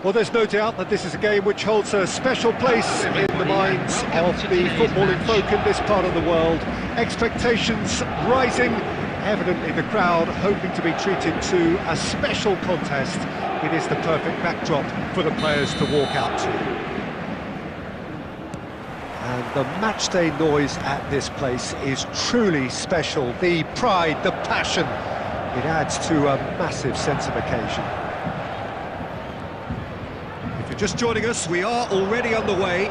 Well, there's no doubt that this is a game which holds a special place in the minds of the footballing folk in this part of the world. Expectations rising, evidently the crowd hoping to be treated to a special contest. It is the perfect backdrop for the players to walk out to. And the matchday noise at this place is truly special. The pride, the passion, it adds to a massive sense of occasion. If you're just joining us, we are already underway.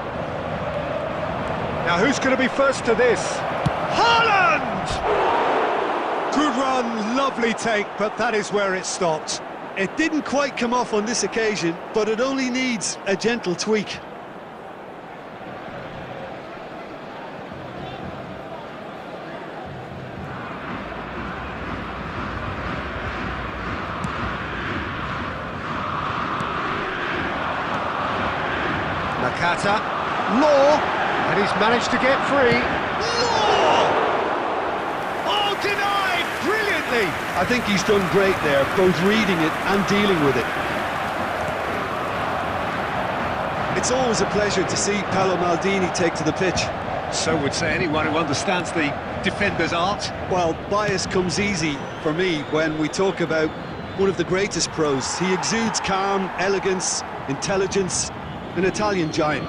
Now who's going to be first to this? Haaland! Good run, lovely take, but that is where it stopped. It didn't quite come off on this occasion, but it only needs a gentle tweak. Nakata, Law, and he's managed to get free. Law! Oh, denied brilliantly! I think he's done great there, both reading it and dealing with it. It's always a pleasure to see Paolo Maldini take to the pitch. So would say anyone who understands the defender's art. Well, bias comes easy for me when we talk about one of the greatest pros. He exudes calm, elegance, intelligence, an Italian giant.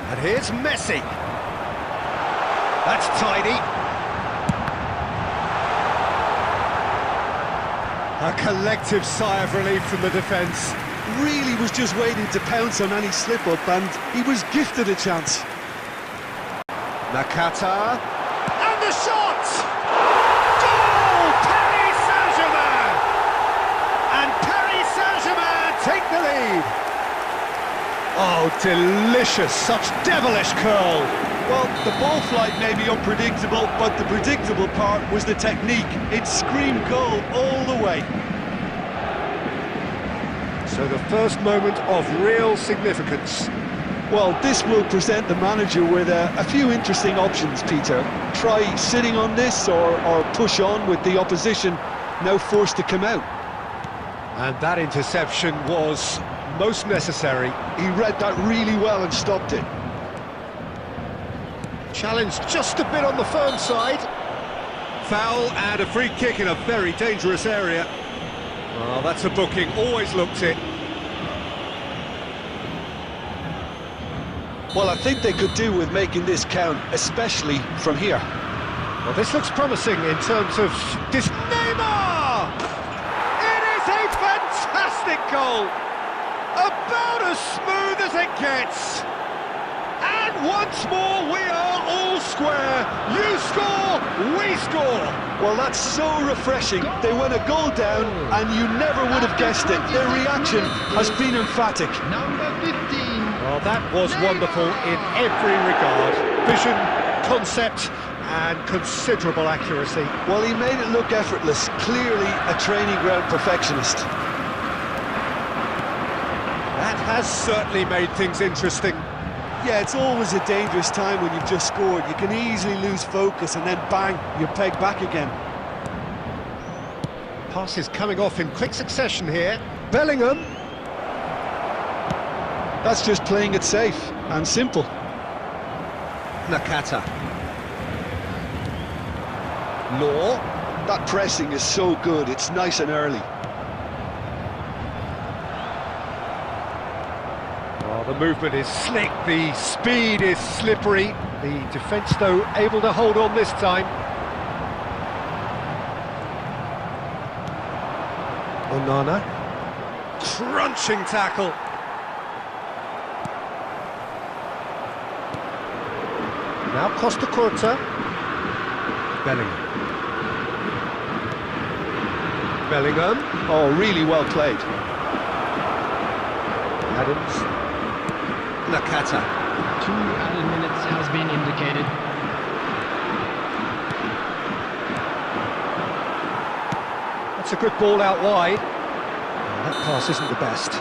And here's Messi. That's tidy. A collective sigh of relief from the defence. Really was just waiting to pounce on any slip-up, and he was gifted a chance. Nakata, and the shot! Goal! Paris Saint-Germain! And Paris Saint-Germain take the lead. Oh, delicious, such devilish curl. Well, the ball flight may be unpredictable, but the predictable part was the technique. It screamed goal all the way. So the first moment of real significance. Well, this will present the manager with a few interesting options, Peter. Try sitting on this or push on with the opposition now forced to come out. And that interception was most necessary. He read that really well and stopped it. Challenged just a bit on the firm side. Foul and a free kick in a very dangerous area. Well, that's a booking, always looked it. Well, I think they could do with making this count, especially from here. Well, this looks promising in terms of this. Neymar! It is a fantastic goal! About as smooth as it gets. And once more, we are all square. You score, we score. Well, that's so refreshing. They went a goal down, and you never would have guessed it. Their reaction has been emphatic. Number 15. Well, that was wonderful in every regard. Vision, concept, and considerable accuracy. Well, he made it look effortless. Clearly a training ground perfectionist. That has certainly made things interesting. Yeah, it's always a dangerous time when you've just scored. You can easily lose focus and then bang, you're pegged back again. Passes coming off in quick succession here. Bellingham. That's just playing it safe and simple. Nakata. Law. That pressing is so good, it's nice and early. Well, the movement is slick, the speed is slippery. The defence, though, able to hold on this time. Onana. Crunching tackle. Now Costa Curta. Bellingham. Bellingham. Oh, really well played. Adams. Nakata. 2 added minutes has been indicated. That's a good ball out wide. That pass isn't the best.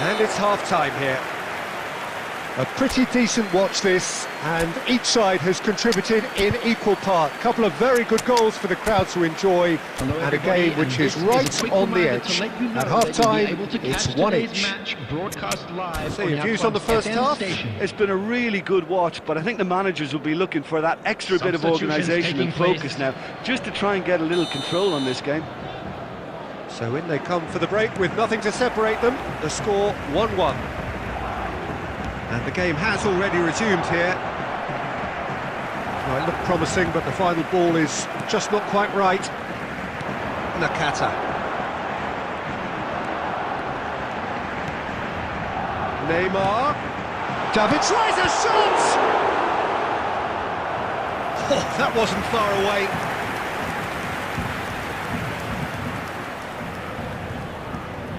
And it's half-time here. A pretty decent watch this, and each side has contributed in equal part. A couple of very good goals for the crowd to enjoy, and a game which is right on the edge. At half-time, it's one each. So your views on the first half? It's been a really good watch, but I think the managers will be looking for that extra bit of organisation and focus now, just to try and get a little control on this game. So in they come for the break with nothing to separate them. The score 1-1. And the game has already resumed here. Well, it looked promising, but the final ball is just not quite right. Nakata. Neymar. David tries a shot! Oh, that wasn't far away.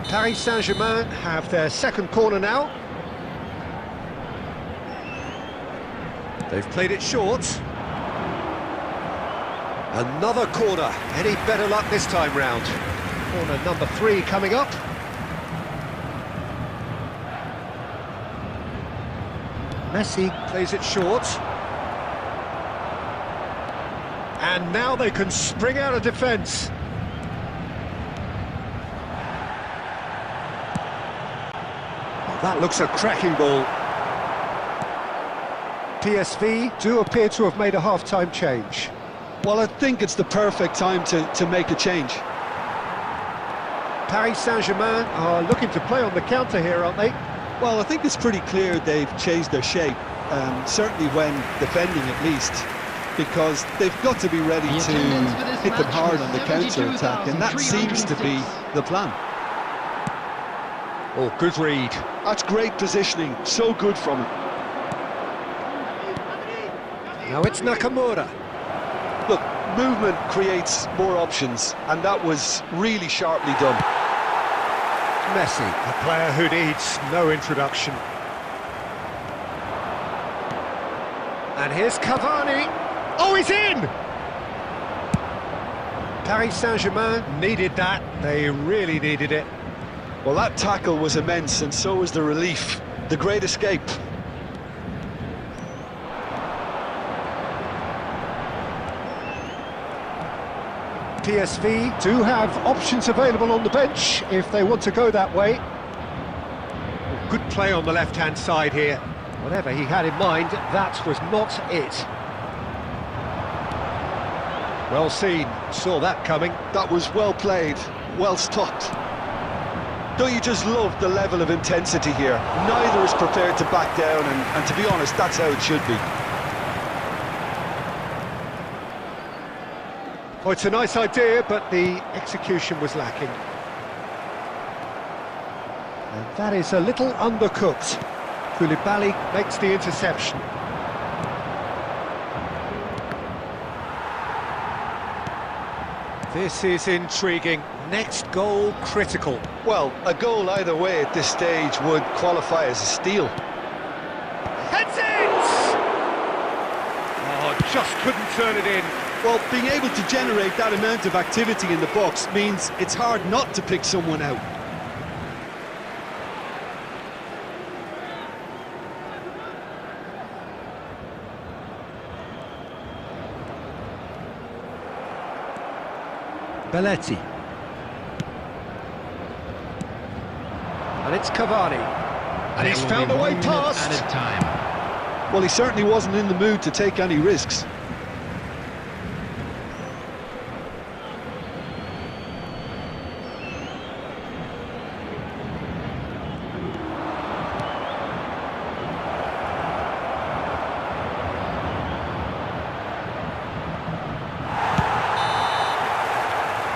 Paris Saint-Germain have their second corner now. They've played it short. Another corner. Any better luck this time round? Corner number 3 coming up. Messi plays it short. And now they can spring out of defence. Oh, that looks a cracking ball. PSV do appear to have made a half-time change. Well, I think it's the perfect time to make a change. Paris Saint-Germain are looking to play on the counter here, aren't they? Well, I think it's pretty clear they've changed their shape, certainly when defending at least, because they've got to be ready to hit them hard on the counter-attack, and that seems to be the plan. Oh, good read. That's great positioning, so good from him. Now it's Nakamura. Look, movement creates more options, and that was really sharply done. Messi, a player who needs no introduction. And here's Cavani. Oh, he's in! Paris Saint-Germain needed that. They really needed it. Well, that tackle was immense, and so was the relief. The great escape. PSV do have options available on the bench if they want to go that way. Good play on the left-hand side here. Whatever he had in mind, that was not it. Well seen, saw that coming. That was well played, well stopped. Don't you just love the level of intensity here? Neither is prepared to back down, and to be honest, that's how it should be. Oh, it's a nice idea, but the execution was lacking. And that is a little undercooked. Koulibaly makes the interception. This is intriguing. Next goal critical. Well, a goal either way at this stage would qualify as a steal. Heads it! Oh, just couldn't turn it in. Well, being able to generate that amount of activity in the box means it's hard not to pick someone out. Belletti. And it's Cavani. And he's found a way past. Well, he certainly wasn't in the mood to take any risks.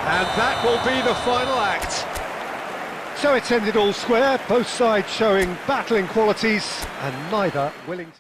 And that will be the final act. So it's ended all square, both sides showing battling qualities and neither willing to...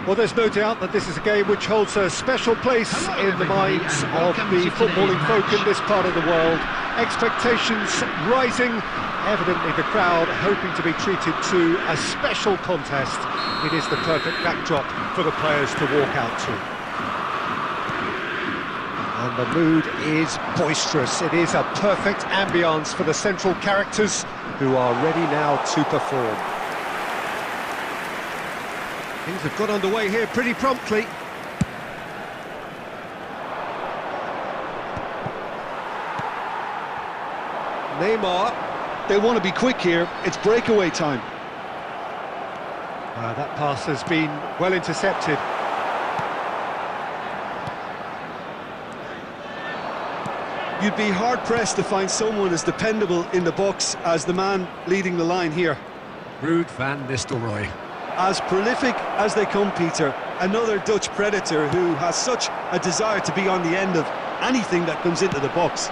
Well, there's no doubt that this is a game which holds a special place in the minds of the footballing folk in this part of the world. Expectations rising, evidently the crowd hoping to be treated to a special contest. It is the perfect backdrop for the players to walk out to. And the mood is boisterous. It is a perfect ambience for the central characters who are ready now to perform. Things have got underway here pretty promptly. Neymar. They want to be quick here. It's breakaway time. That pass has been well intercepted. You'd be hard-pressed to find someone as dependable in the box as the man leading the line here. Ruud van Nistelrooy. As prolific as they come, Peter, another Dutch predator who has such a desire to be on the end of anything that comes into the box.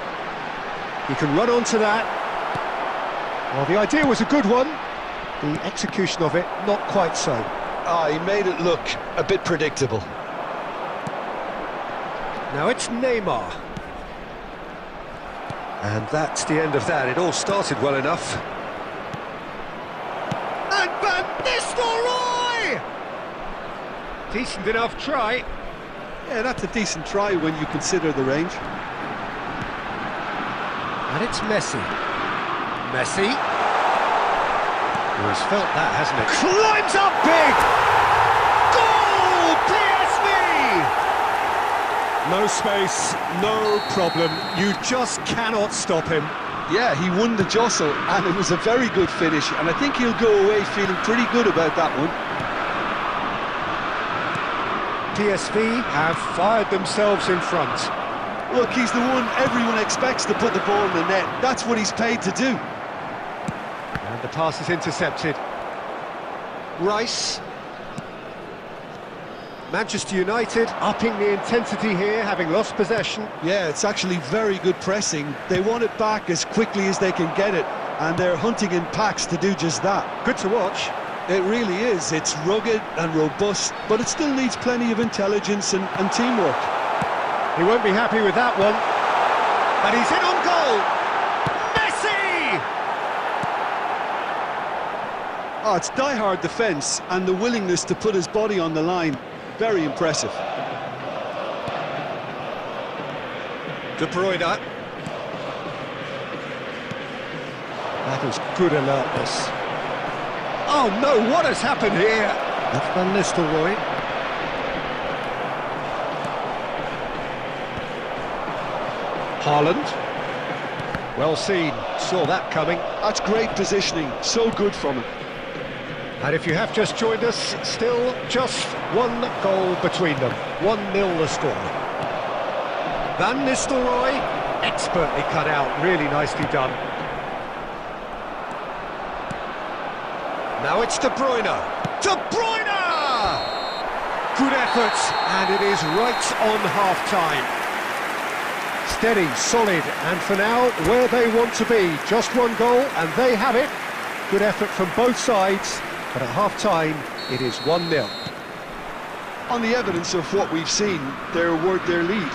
He can run onto that. Well, the idea was a good one. The execution of it, not quite so. He made it look a bit predictable. Now it's Neymar. And that's the end of that. It all started well enough. And Van Nistelrooy! Decent enough try. Yeah, that's a decent try when you consider the range. And it's Messi. Messi. Who has felt that, hasn't it? Climbs up big! Goal! PSV! No space, no problem. You just cannot stop him. Yeah, he won the jostle, and it was a very good finish, and I think he'll go away feeling pretty good about that one. PSV have fired themselves in front. Look, he's the one everyone expects to put the ball in the net. That's what he's paid to do. And the pass is intercepted. Rice. Manchester United upping the intensity here, having lost possession. Yeah, it's actually very good pressing. They want it back as quickly as they can get it, and they're hunting in packs to do just that. Good to watch. It really is. It's rugged and robust, but it still needs plenty of intelligence and teamwork. He won't be happy with that one. And he's in on goal! Messi! Oh, it's die-hard defence and the willingness to put his body on the line. Very impressive. De Bruyne. That was good alertness. Oh no, what has happened here? That's Van Nistelrooy. Haaland. Well seen, saw that coming. That's great positioning, so good from him. And if you have just joined us, still just one goal between them. 1-0 the score. Van Nistelrooy, expertly cut out, really nicely done. Now it's De Bruyne. De Bruyne! Good effort, and it is right on half-time. Steady, solid, and for now, where they want to be. Just one goal, and they have it. Good effort from both sides, but at half-time, it is 1-0. On the evidence of what we've seen, they're worth their lead.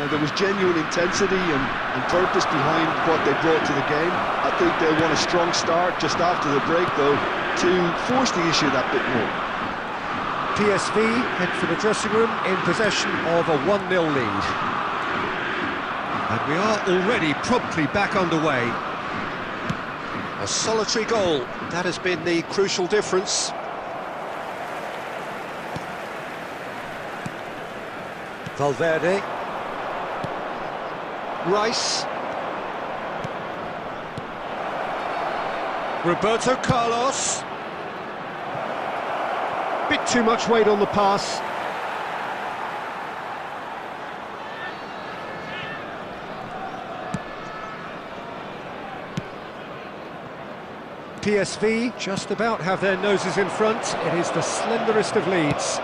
There was genuine intensity and purpose behind what they brought to the game. I think they want a strong start just after the break, though, to force the issue that bit more. PSV head for the dressing room in possession of a 1-0 lead. And we are already promptly back underway. A solitary goal, that has been the crucial difference. Valverde. Rice. Roberto Carlos. Bit too much weight on the pass. PSV just about have their noses in front. It is the slenderest of leads.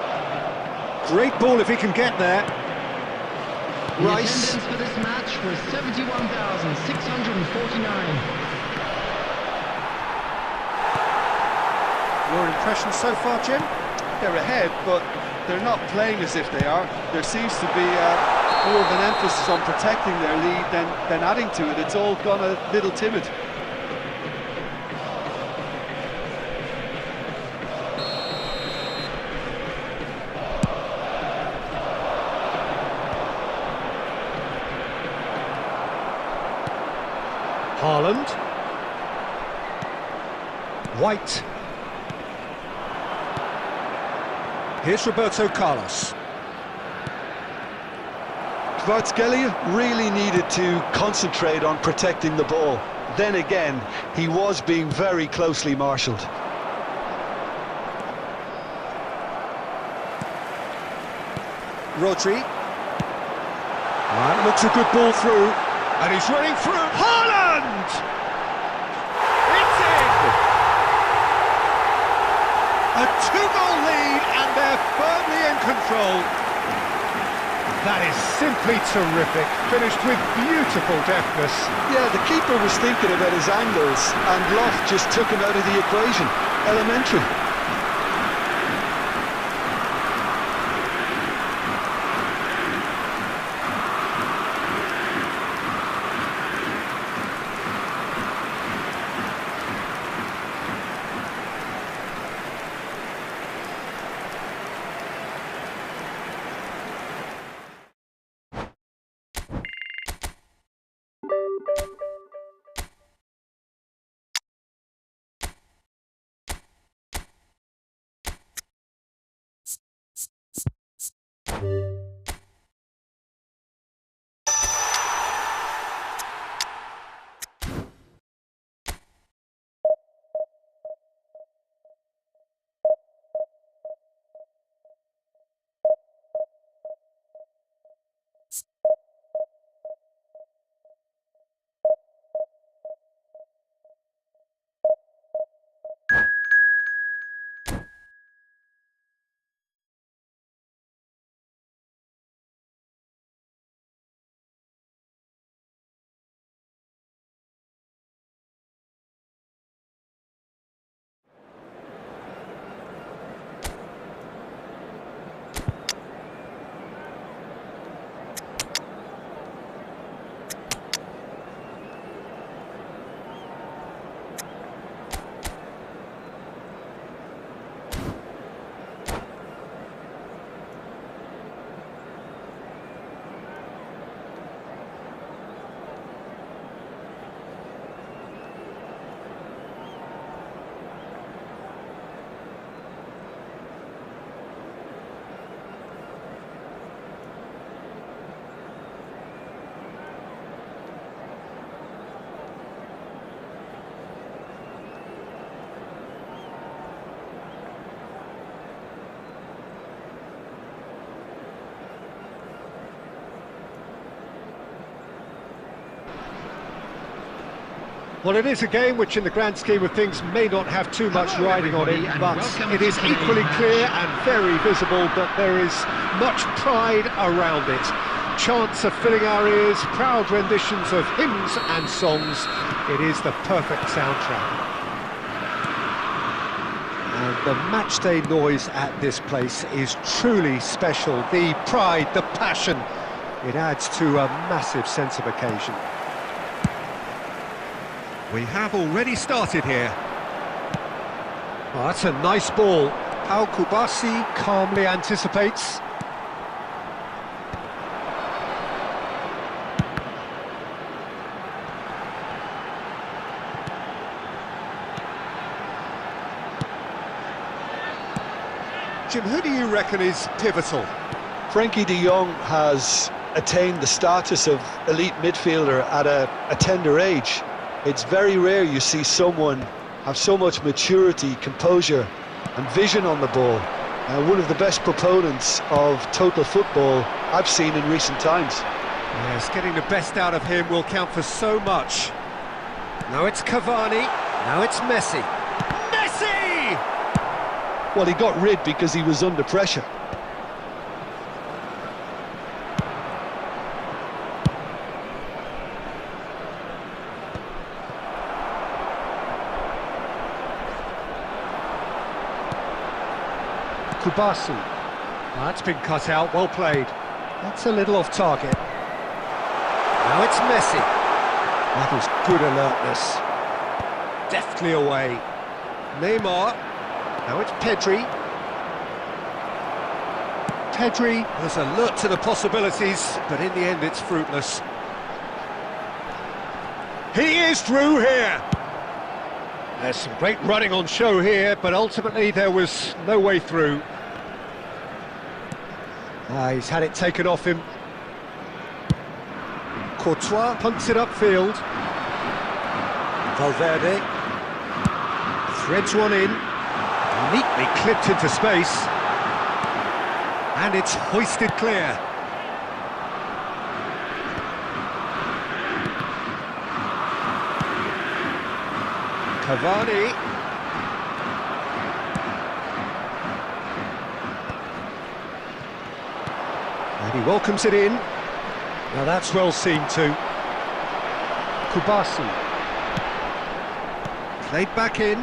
Great ball if he can get there. Rice. The attendance for this match was 71,649. Your impression so far, Jim? They're ahead, but they're not playing as if they are. There seems to be more of an emphasis on protecting their lead than adding to it. It's all gone a little timid. Haaland. White. Here's Roberto Carlos. Kvaratskhelia really needed to concentrate on protecting the ball. Then again, he was being very closely marshalled. Rodri. Right, looks a good ball through. And he's running through. Haaland! It's in! A two-goal lead, and they're firmly in control. That is simply terrific. Finished with beautiful deftness. Yeah, the keeper was thinking about his angles, and Loft just took him out of the equation. Elementary. Well, it is a game which in the grand scheme of things may not have too much Hello, riding on it, everybody, but and it is welcome to equally the clear match. and very visible that there is much pride around it. Chants are filling our ears, proud renditions of hymns and songs. It is the perfect soundtrack. And the matchday noise at this place is truly special. The pride, the passion, it adds to a massive sense of occasion. We have already started here. Oh, that's a nice ball. Pau Kubasi calmly anticipates. Jim, who do you reckon is pivotal? Frankie de Jong has attained the status of elite midfielder at a tender age. It's very rare you see someone have so much maturity, composure and vision on the ball. One of the best proponents of total football I've seen in recent times. Yes, getting the best out of him will count for so much. Now it's Cavani, now it's Messi. Messi! Well, he got rid because he was under pressure. Kubasi. That's been cut out, well played. That's a little off target. Now it's Messi. That was good alertness. Deftly away. Neymar. Now it's Pedri. Pedri was alert to the possibilities, but in the end it's fruitless. He is through here. There's some great running on show here, but ultimately there was no way through. He's had it taken off him. Courtois punts it upfield. Valverde threads one in, neatly clipped into space, and it's hoisted clear. Cavani. And he welcomes it in. Now that's well seen too. Kubasi. Played back in.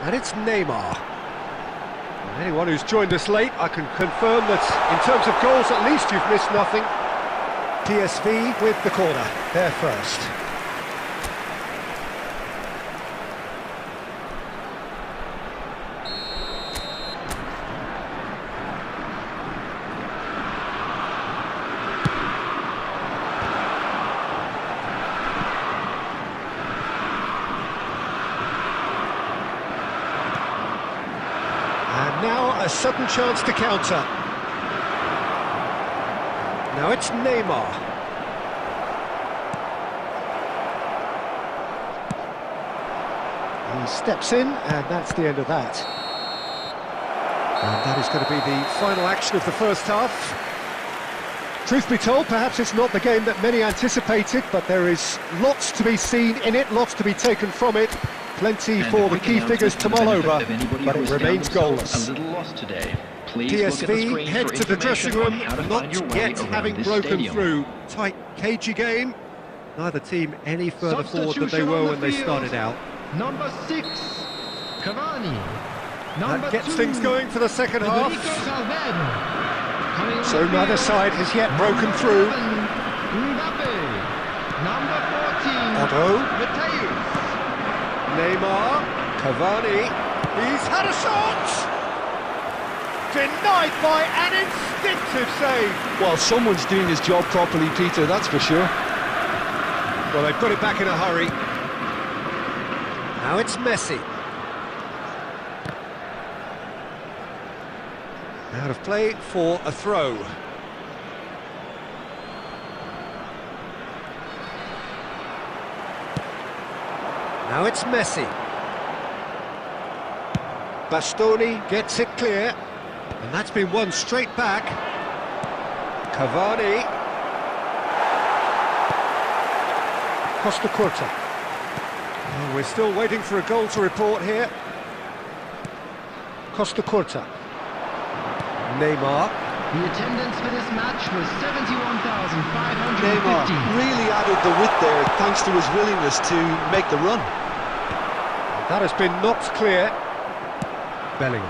And it's Neymar. And anyone who's joined us late, I can confirm that in terms of goals, at least you've missed nothing. PSV with the corner. They're first. Now a sudden chance to counter. Now it's Neymar. He steps in, and that's the end of that. And that is going to be the final action of the first half. Truth be told, perhaps it's not the game that many anticipated, but there is lots to be seen in it, lots to be taken from it. Plenty for the key figures to mull over, but it remains goalless. PSV head to the dressing room, not yet having broken through. Tight, cagey game. Neither team any further forward than they were when they started out. Number 6, Cavani. That gets things going for the second half. So neither side has yet broken through. Number 14, Otto. Neymar, Cavani, he's had a shot! Denied by an instinctive save. Well, someone's doing his job properly, Peter, that's for sure. Well, they've got it back in a hurry. Now it's Messi. Out of play for a throw. Now it's Messi. Bastoni gets it clear, and that's been won straight back. Cavani. Costa Curta. Oh, we're still waiting for a goal to report here. Costa Curta. Neymar. The attendance for this match was 71,550. Neymar really added the width there thanks to his willingness to make the run. That has been knocked clear. Bellingham.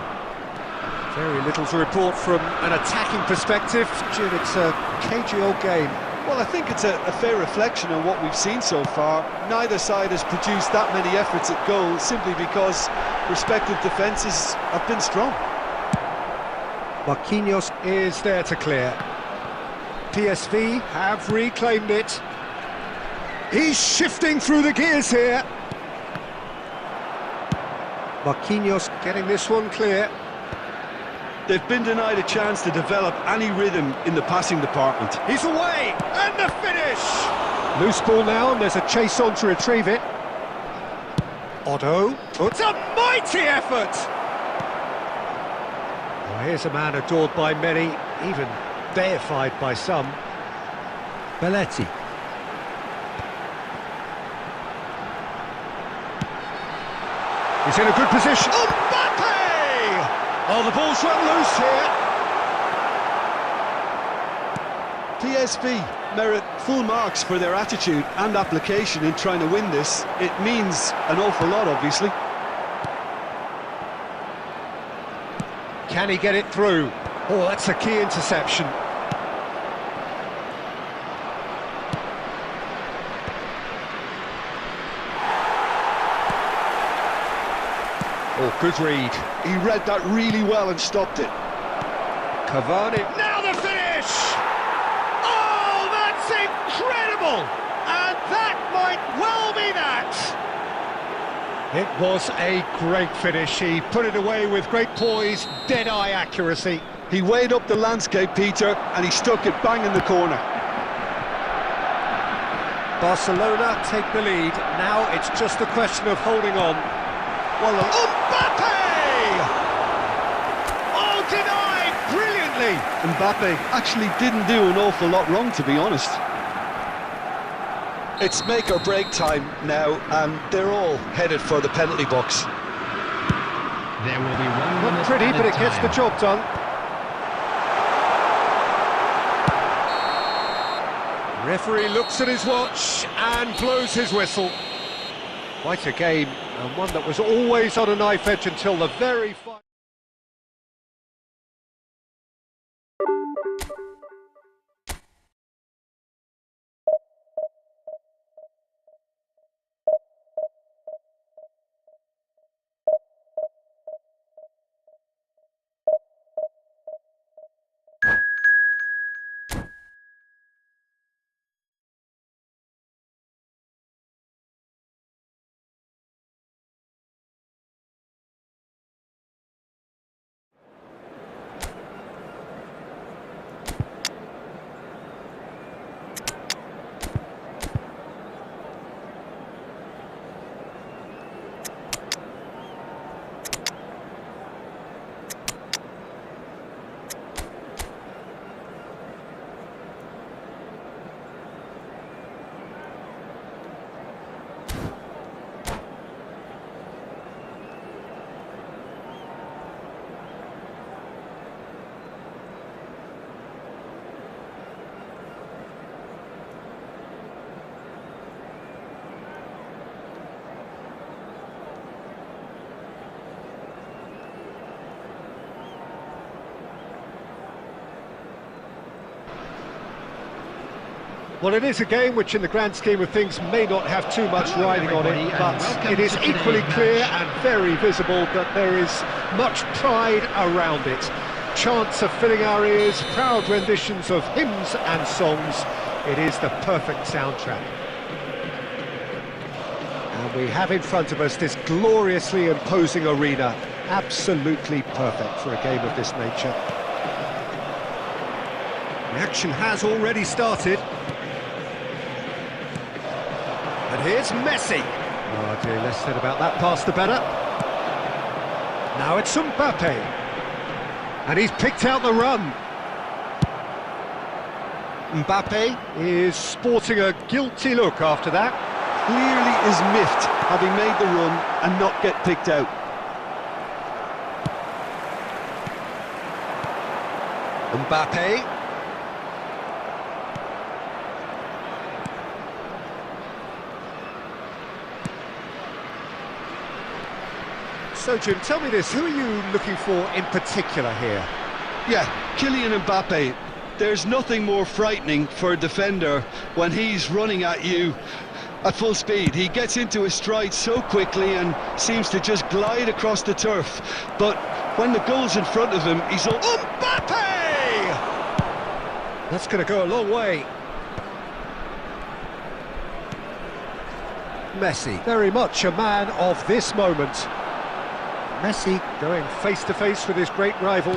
Very little to report from an attacking perspective. Jim, it's a cagey old game. Well, I think it's a fair reflection on what we've seen so far. Neither side has produced that many efforts at goal simply because respective defences have been strong. Marquinhos is there to clear. PSV have reclaimed it. He's shifting through the gears here. Marquinhos getting this one clear. They've been denied a chance to develop any rhythm in the passing department. He's away, and the finish! Loose ball now, and there's a chase on to retrieve it. Otto puts a mighty effort! Well, here's a man adored by many, even deified by some. Belletti. He's in a good position. Mbappe! Oh, the ball's run loose here. PSV merit full marks for their attitude and application in trying to win this. It means an awful lot, obviously. Can he get it through? Oh, that's a key interception. Oh, good read. He read that really well and stopped it. Cavani. Now the finish! Oh, that's incredible! And that might well be that! It was a great finish. He put it away with great poise, dead-eye accuracy. He weighed up the landscape, Peter, and he stuck it bang in the corner. Barcelona take the lead. Now it's just a question of holding on. Well, Mbappe! Oh, denied brilliantly! Mbappe actually didn't do an awful lot wrong, to be honest. It's make or break time now, and they're all headed for the penalty box. There will be one Not minute pretty, but it gets the time. job done. Referee looks at his watch and blows his whistle. Quite a game, and one that was always on a knife edge until the very final. Well, it is a game which in the grand scheme of things may not have too much Hello, riding on it, everybody, and but welcome it is to today's equally clear match. and very visible that there is much pride around it. Chants are filling our ears, proud renditions of hymns and songs. It is the perfect soundtrack. And we have in front of us this gloriously imposing arena, absolutely perfect for a game of this nature. The action has already started. And here's Messi. Oh dear, less said about that pass the better. Now it's Mbappe. And he's picked out the run. Mbappe is sporting a guilty look after that. Clearly is miffed, having made the run and not get picked out. Mbappe. So, Jim, tell me this, who are you looking for in particular here? Yeah, Kylian Mbappe. There's nothing more frightening for a defender when he's running at you at full speed. He gets into his stride so quickly and seems to just glide across the turf. But when the goal's in front of him, he's all... Mbappe! That's going to go a long way. Messi, very much a man of this moment. Messi going face-to-face with his great rival.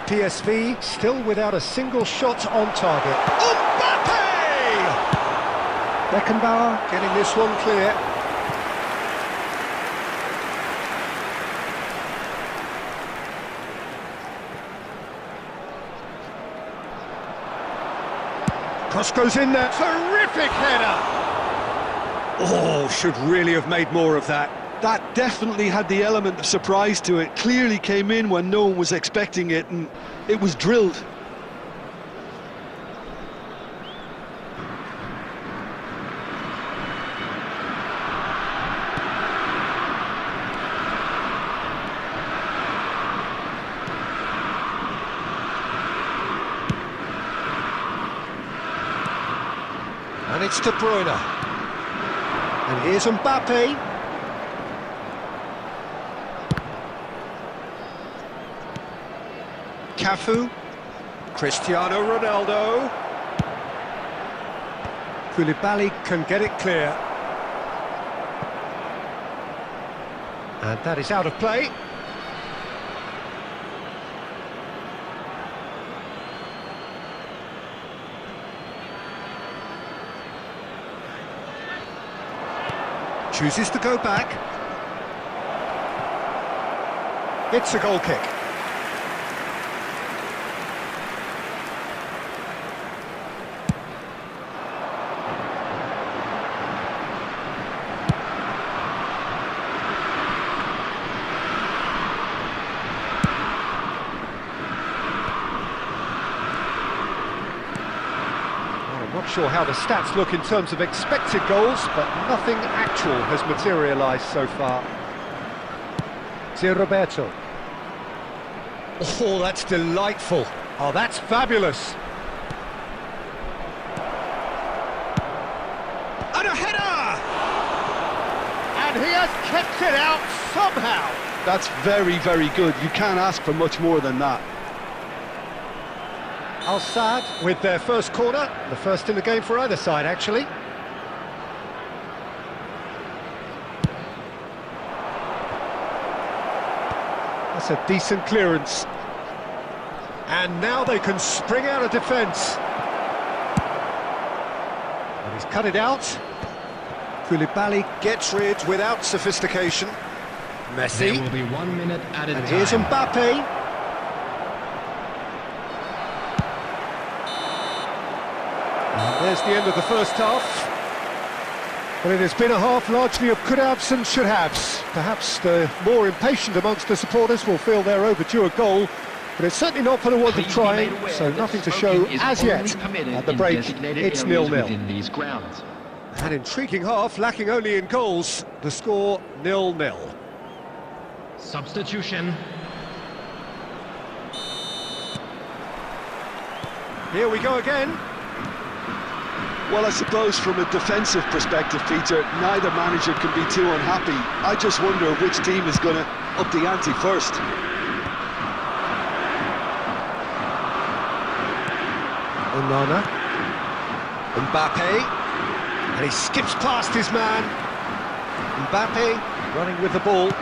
PSV still without a single shot on target. Mbappe! Beckenbauer getting this one clear. Cross goes in there. Terrific header! Oh, should really have made more of that. That definitely had the element of surprise to it. Clearly came in when no one was expecting it, and it was drilled. It's De Bruyne. And here's Mbappe. Cafu. Cristiano Ronaldo. Koulibaly can get it clear. And that is out of play. Chooses to go back. It's a goal kick. Not sure how the stats look in terms of expected goals, but nothing actual has materialised so far. It's Roberto. Oh, that's delightful. Oh, that's fabulous. And a header! And he has kept it out somehow. That's very, very good. You can't ask for much more than that. Al-Sadd with their first corner, the first in the game for either side, actually. That's a decent clearance. And now they can spring out of defence. And he's cut it out. Koulibaly gets rid without sophistication. Messi. There will be 1 minute added time. And here's Mbappe. There's the end of the first half. Well, it has been a half largely of could-haves and should-haves. Perhaps the more impatient amongst the supporters will feel they're overdue a goal, but it's certainly not for the want of trying, so nothing to show as yet. At the break, it's 0-0. An intriguing half, lacking only in goals. The score 0-0. Substitution. Here we go again. Well, I suppose from a defensive perspective, Peter, neither manager can be too unhappy. I just wonder which team is going to up the ante first. Onana. Mbappe. And he skips past his man. Mbappe running with the ball.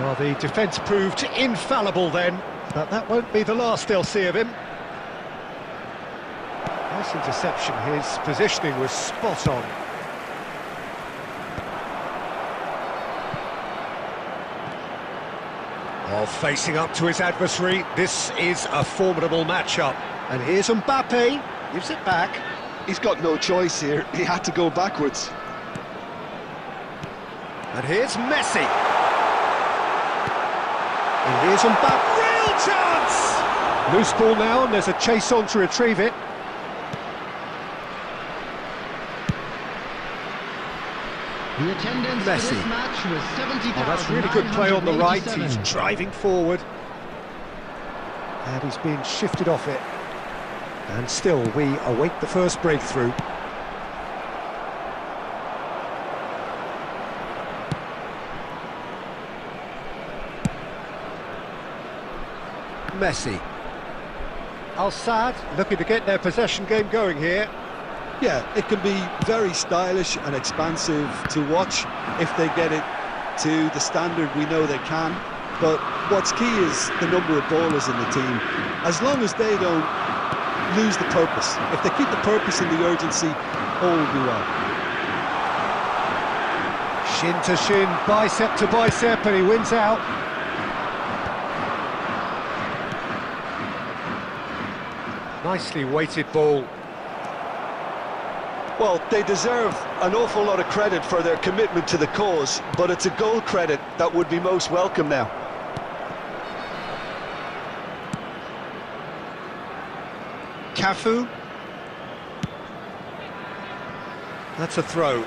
Well, the defence proved infallible then, but that won't be the last they'll see of him. Nice interception, his positioning was spot on. Oh, facing up to his adversary, this is a formidable matchup. And here's Mbappe, gives it back. He's got no choice here, he had to go backwards. And here's Messi. And here's Mbappe, real chance! Loose ball now, and there's a chase on to retrieve it. The attendance for this match was 70,000. Oh, that's really good play on the right. He's driving forward. And he's being shifted off it. And still, we await the first breakthrough. Messi. Al-Sadd looking to get their possession game going here. Yeah, it can be very stylish and expansive to watch if they get it to the standard we know they can. But what's key is the number of ballers in the team. As long as they don't lose the purpose, if they keep the purpose and the urgency, all will be well. Shin to shin, bicep to bicep, and he wins out. Nicely weighted ball. Well, they deserve an awful lot of credit for their commitment to the cause, but it's a goal credit that would be most welcome now. Cafu. That's a throw.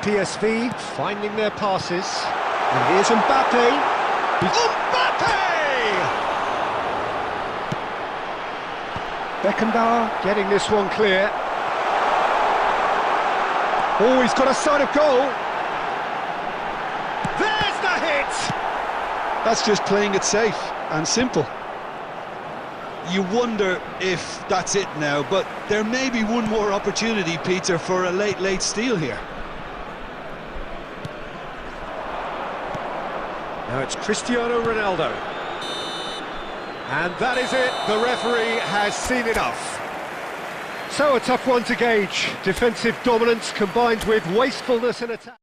PSV finding their passes. And here's Mbappe. Mbappe! Beckenbauer getting this one clear. Oh, he's got a sight of goal. There's the hit! That's just playing it safe and simple. You wonder if that's it now, but there may be one more opportunity, Peter, for a late steal here. Now it's Cristiano Ronaldo. And that is it, the referee has seen enough. So a tough one to gauge. Defensive dominance combined with wastefulness in attack.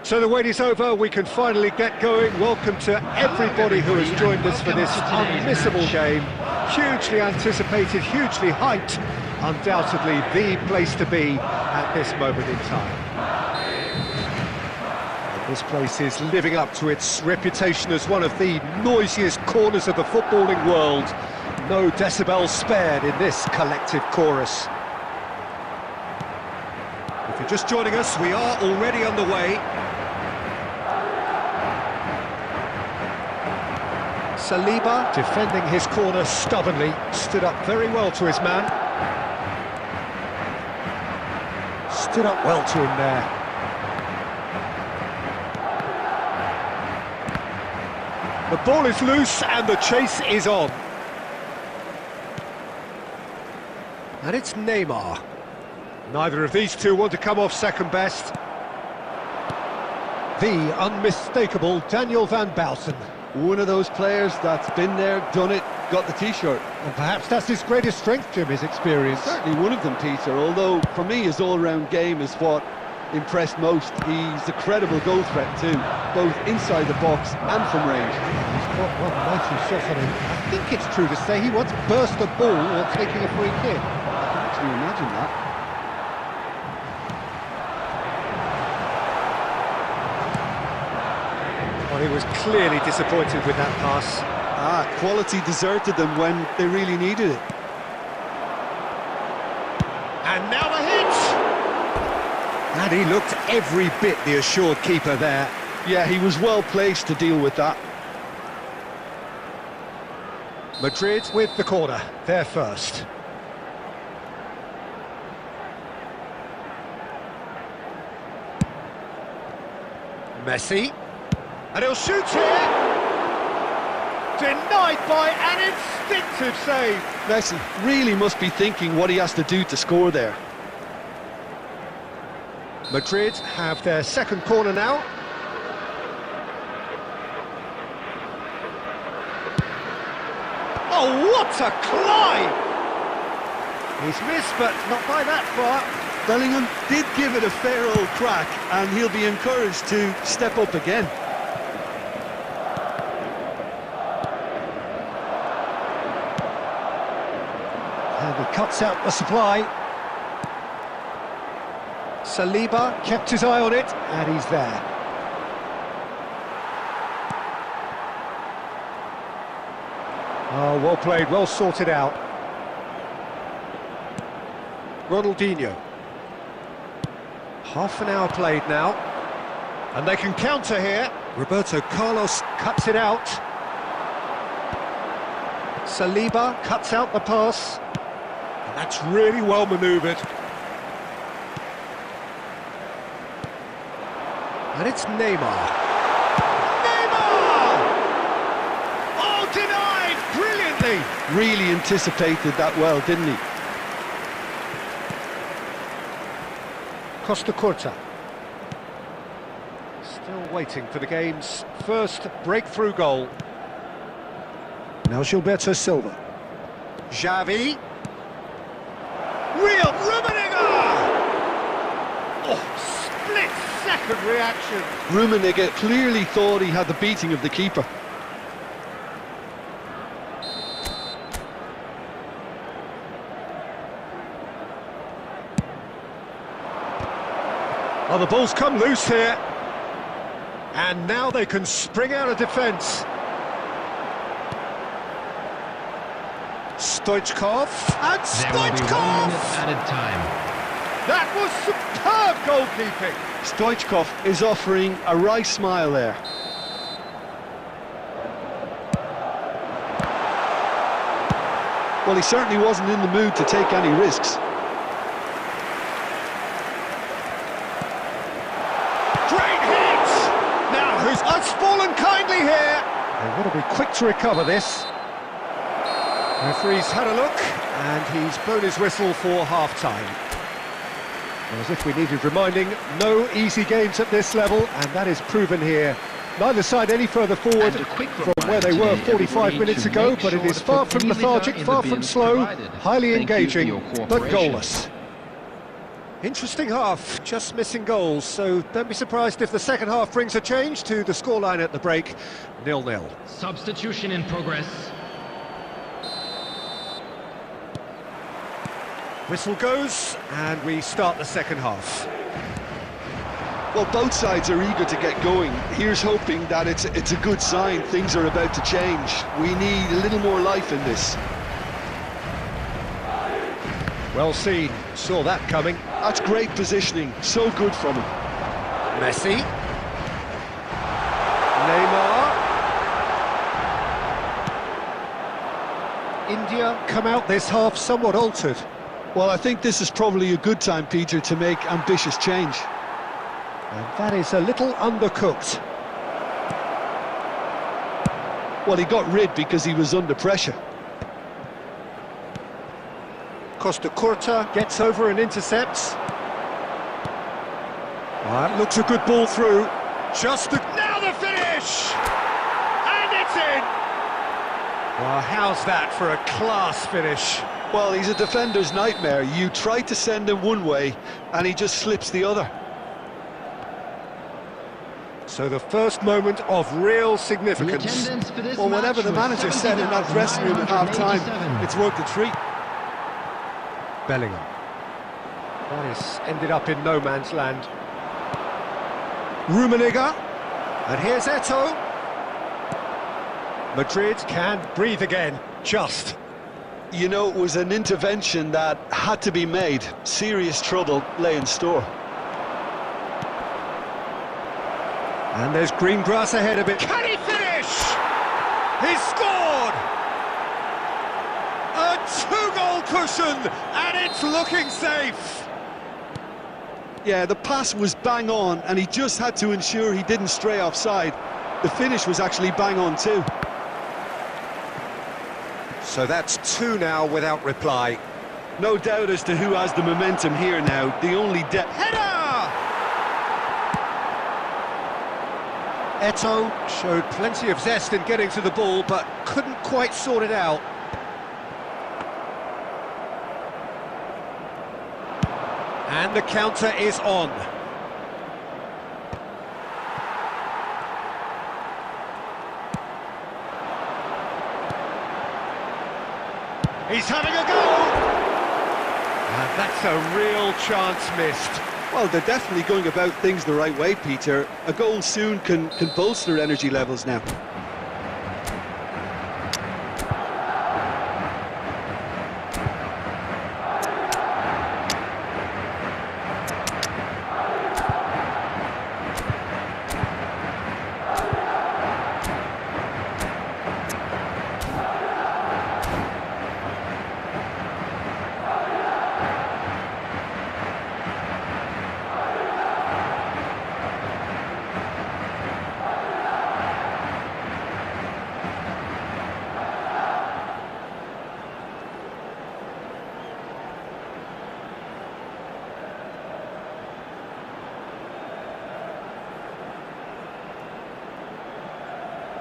So the wait is over, we can finally get going. Welcome to everybody who has joined us for this unmissable game. Hugely anticipated, hugely hyped. Undoubtedly the place to be at this moment in time. And this place is living up to its reputation as one of the noisiest corners of the footballing world. No decibels spared in this collective chorus. If you're just joining us, we are already underway. Saliba defending his corner stubbornly, stood up very well to his man. Stood up well to him there. The ball is loose and the chase is on. And it's Neymar. Neither of these two want to come off second best. The unmistakable Daniel van Bouten. One of those players that's been there, done it, got the t-shirt. And perhaps that's his greatest strength, Jim, his experience. Certainly one of them, Peter, although for me his all-round game is what impressed most. He's a credible goal threat too, both inside the box and from range. He's got one mighty shot on him. I think it's true to say he once burst a ball while taking a free kick. I can actually imagine that. Well, he was clearly disappointed with that pass. Quality deserted them when they really needed it. And now the hit! And he looked every bit the assured keeper there. Yeah, he was well placed to deal with that. Madrid with the corner, they're first. Messi. And he'll shoot here! Denied by an instinctive save. Messi really must be thinking what he has to do to score there. Madrid have their second corner now. Oh, what a climb! He's missed, but not by that far. Bellingham did give it a fair old crack, and he'll be encouraged to step up again. And he cuts out the supply. Saliba kept his eye on it, and he's there. Oh, well played, well sorted out. Ronaldinho. Half an hour played now. And they can counter here. Roberto Carlos cuts it out. Saliba cuts out the pass. And that's really well manoeuvred. And it's Neymar. Neymar! Oh, denied brilliantly. Really anticipated that well, didn't he? Costa Curta. Still waiting for the game's first breakthrough goal. Now Gilberto Silva. Xavi. Real Rummenigge! Oh, split-second reaction. Rummenigge clearly thought he had the beating of the keeper. Oh, the ball's come loose here. And now they can spring out of defence. Stoichkov, and Stoichkov! Added time. That was superb goalkeeping. Stoichkov is offering a wry smile there. Well, he certainly wasn't in the mood to take any risks. Great hit! Now, it's fallen kindly here. They want to be quick to recover this. Referee's had a look, and he's blown his whistle for half-time. As if we needed reminding, no easy games at this level, and that is proven here. Neither side any further forward from where they were 45 minutes ago, but it is far from lethargic, far from slow, highly engaging, but goalless. Interesting half, just missing goals, so don't be surprised if the second half brings a change to the scoreline at the break, 0-0. Substitution in progress. Whistle goes, and we start the second half. Well, both sides are eager to get going. Here's hoping that it's a good sign. Things are about to change. We need a little more life in this. Well seen, saw that coming. That's great positioning, so good from him. Messi. Neymar. India come out this half somewhat altered. Well, I think this is probably a good time, Peter, to make ambitious change. And that is a little undercooked. Well, he got rid because he was under pressure. Costa Curta gets over and intercepts. That looks a good ball through. Now the finish! And it's in! Well, how's that for a class finish? Well, he's a defender's nightmare. You try to send him one way, and he just slips the other. So the first moment of real significance. Well, whatever the manager said in that dressing room at half-time, it's worked a treat. Bellingham. That has ended up in no man's land. Rummenigge. And here's Eto'o. Madrid can breathe again, just. You know, it was an intervention that had to be made. Serious trouble lay in store. And there's green grass ahead of it. Can he finish? He's scored! A two-goal cushion, and it's looking safe. Yeah, the pass was bang on, and he just had to ensure he didn't stray offside. The finish was actually bang on too. So that's two now without reply. No doubt as to who has the momentum here now. The only header! Eto'o showed plenty of zest in getting to the ball, but couldn't quite sort it out. And the counter is on. He's having a go! And that's a real chance missed. Well, they're definitely going about things the right way, Peter. A goal soon can bolster energy levels now.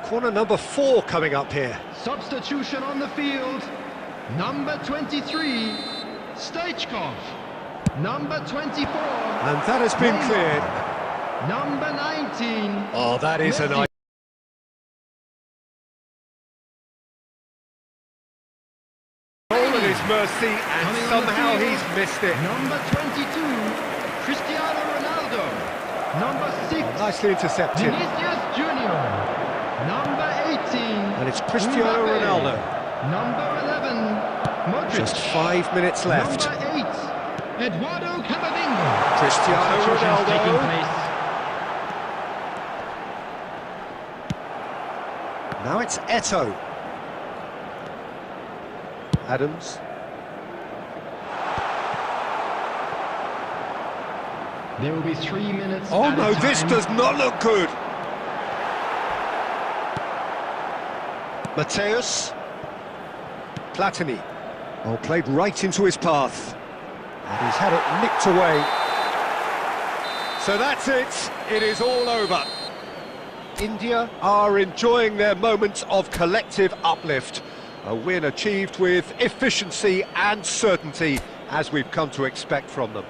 Corner number 4 coming up here. Substitution on the field. Number 23, Stoichkov. Number 24. And that has been cleared. Number 19. Oh, that is a nice... Goal at his mercy, and somehow he's missed it. Number 22, Cristiano Ronaldo. Number 6, Nicely intercepted. Vinicius Junior. Number 18, And it's Cristiano Mbappe. Ronaldo. Number 11, Modric. Just 5 minutes left. Number 8, Eduardo Camavinga. Cristiano Substitutions taking Ronaldo. place. Now it's Eto'o. Adams. There will be 3 minutes. Oh at no, a this time. does not look good. Mateus. Platini. Oh, played right into his path. And he's had it nicked away. So that's it. It is all over. India are enjoying their moments of collective uplift. A win achieved with efficiency and certainty, as we've come to expect from them.